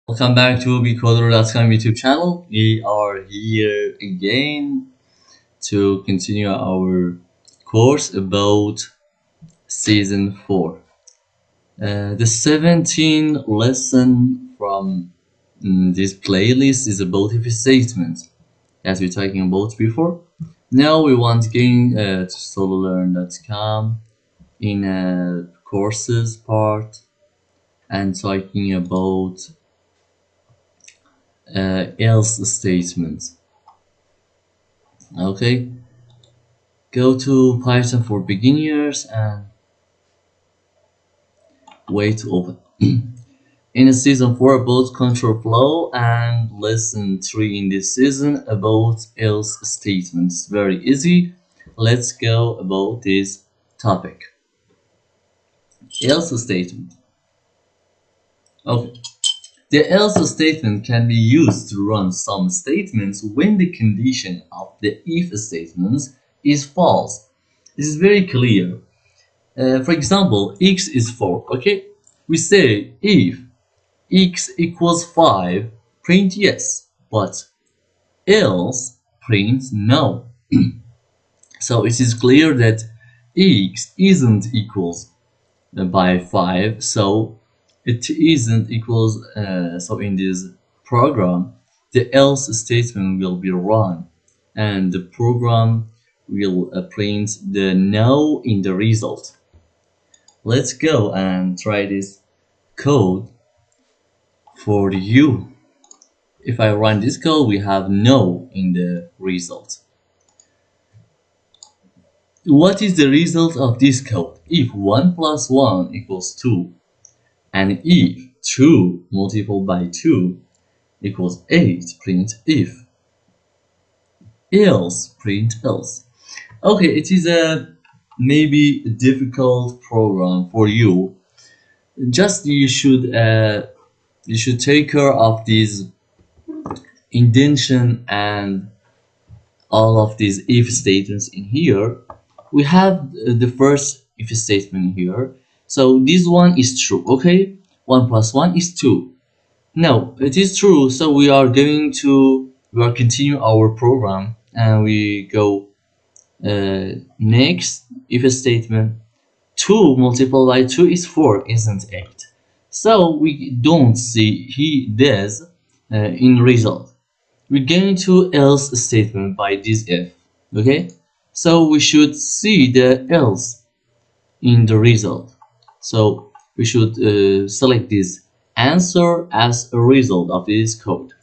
Welcome back to becoder.com YouTube channel. We are here again to continue our course about season 4. The 17th lesson from this playlist is about if statements, as we talking about before. Now we want again to sololearn.com in courses part and talking about else statements. Okay, go to Python for beginners and wait to open. In season 4 about control flow and lesson 3 in this season about else statements. Very easy. Let's go about this topic. Else statement. Okay. The else statement can be used to run some statements when the condition of the if statements is false. This is very clear. For example, x is 4, okay? We say if x equals 5, print yes, but else print no. So it is clear that x isn't equals by 5, so it isn't equals, so in this program, the else statement will be run and the program will print the no in the result. Let's go and try this code for you. If I run this code, we have no in the result. What is the result of this code? If 1 plus 1 equals 2 and if 2 multiplied by 2 equals 8, print if. Else, print else. Okay, it is a maybe a difficult program for you. Just you should take care of these indentation and all of these if statements in here. We have the first if statement here. So this one is true, okay? 1 plus 1 is 2. No, it is true. So we are continue our program and we go next if statement. 2 multiplied by 2 is 4, isn't 8. So we don't see this in result. We're going to else statement by this if, okay? So we should see the else in the result. So we should select this answer as a result of this code.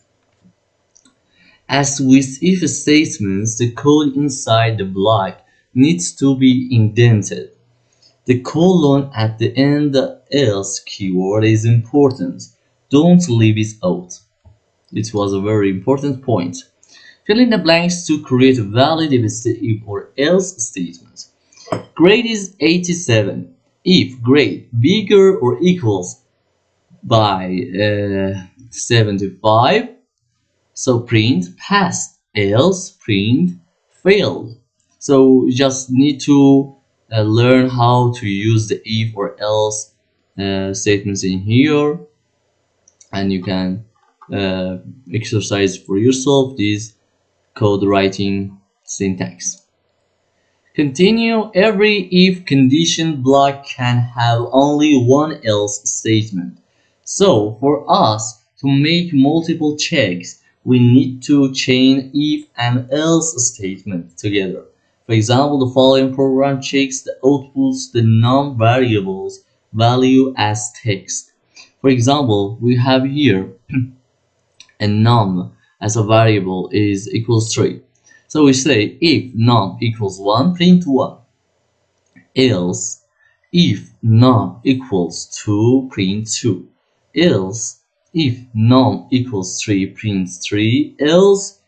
As with if statements, the code inside the block needs to be indented. The colon at the end else keyword is important. Don't leave it out. It was a very important point. Fill in the blanks to create a valid if or else statement. Grade is 87. If grade bigger or equals by 75, so print passed, else print failed. So you just need to learn how to use the if or else statements in here, and you can exercise for yourself this code writing syntax. Continue. Every if condition block can have only one else statement. So for us to make multiple checks, we need to chain if and else statement together. For example, the following program checks the outputs the non-variables value as text. For example, we have here a num as a variable is equals 3. So we say if num equals 1, print 1. Else, if num equals 2, print 2. Else, if num equals 3, print 3. Else,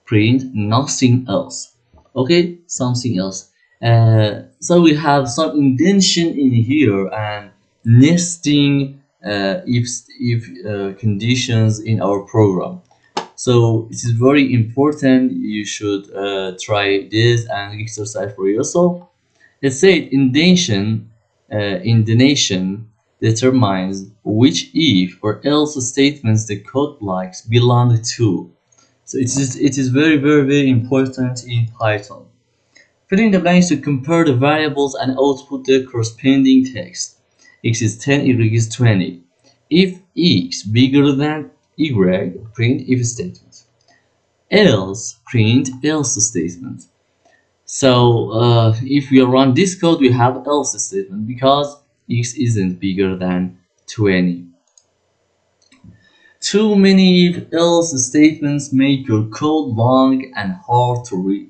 print nothing else. Okay, something else. So we have some indentation in here and nesting if conditions in our program. So it is very important. You should try this and exercise for yourself. Let's say indentation, the determines which if or else statements the code blocks belong to. So it is very, very, very important in Python. Fill in the blanks to compare the variables and output the corresponding text. X is 10, Y is 20. If X bigger than Y, print if statement. Else, print else statement. So if we run this code, we have else statement because X isn't bigger than 20. Too many if else statements make your code long and hard to read.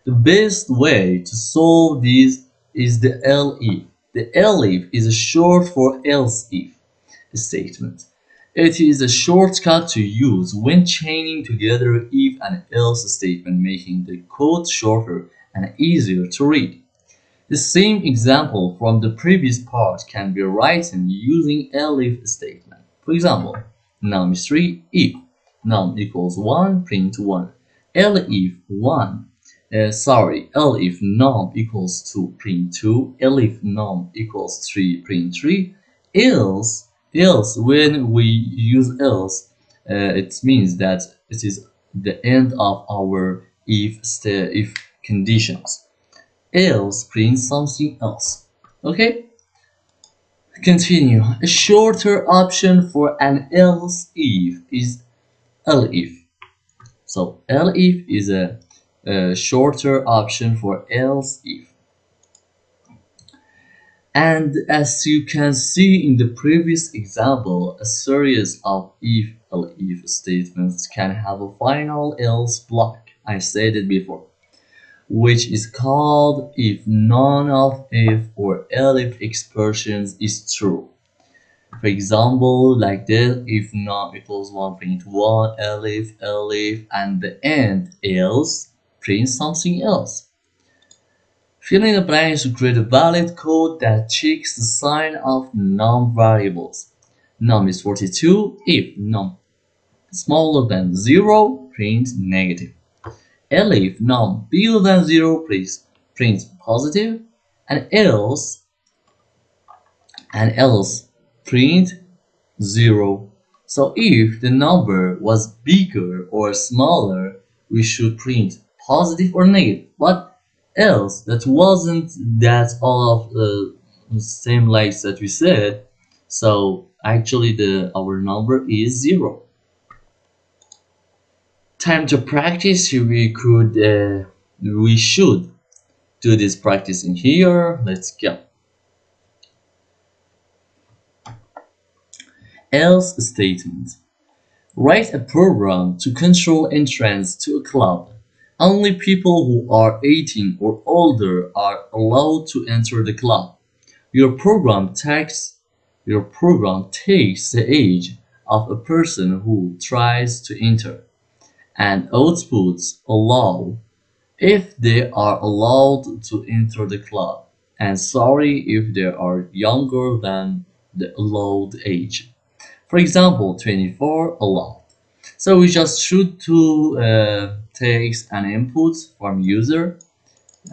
The best way to solve this is the elif. The elif is short for else if statement. It is a shortcut to use when chaining together if and else statement, making the code shorter and easier to read. The same example from the previous part can be written using elif statement. For example, num is 3 if num equals 1, print 1. Elif 1 elif num equals 2, print 2. Elif num equals 3, print 3. Else when we use else, it means that it is the end of our if conditions. Else prints something else. Okay, continue. A shorter option for an else if is elif. So elif is a shorter option for else if. And as you can see in the previous example, a series of if statements can have a final else block. I said it before, which is called if none of if or elif expressions is true. For example, like this, if num equals 1, print 1, elif, and the end else, print something else. Fill in the blanks to create a valid code that checks the sign of num variables. Num is 42. If num is smaller than 0, print negative. Elif num bigger than 0, please print positive. And else print 0. So if the number was bigger or smaller, we should print positive or negative. But else that wasn't that all of the same likes that we said, so actually our number is 0. Time to practice. We should do this practice in here. Let's go. Else statement. Write a program to control entrance to a club. Only people who are 18 or older are allowed to enter the club. Your program takes the age of a person who tries to enter and outputs allow if they are allowed to enter the club, and sorry if they are younger than the allowed age. For example, 24 allowed. So we just shoot two takes an input from user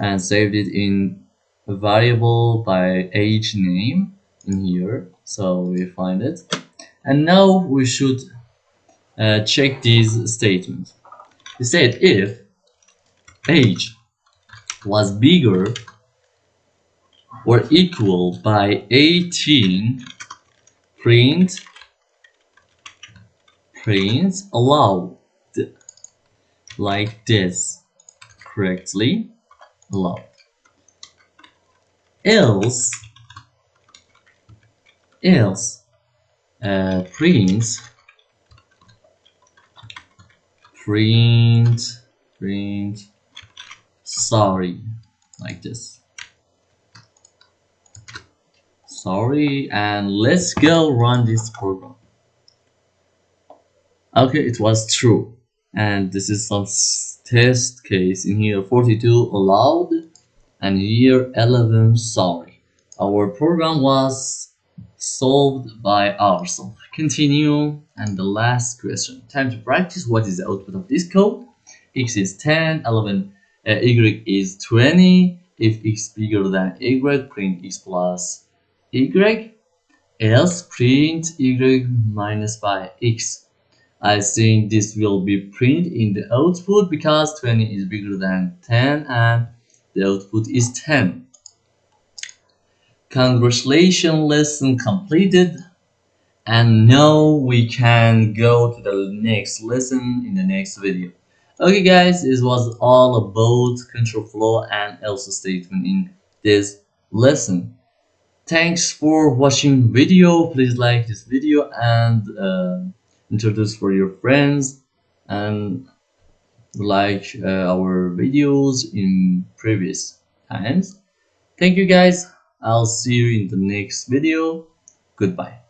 and saved it in a variable by age name in here. So we find it. And now we should check these statements. We said if age was bigger or equal by 18, print allowed like this, correctly allowed. Else print sorry, like this, sorry, and let's go run this program. Okay, it was true, and this is some test case in here. 42 allowed and here 11 sorry. Our program was solved by ourselves. Continue. And the last question. Time to practice. What is the output of this code? X is 10, 11, Y is 20. If X bigger than Y, print X plus Y. else print y minus by x. I think this will be printed in the output because 20 is bigger than 10 and the output is 10. Congratulations, lesson completed. And now we can go to the next lesson in the next video. Okay guys, this was all about control flow and else statement in this lesson. Thanks for watching video. Please like this video and introduce for your friends and like our videos in previous times. Thank you guys. I'll see you in the next video. Goodbye.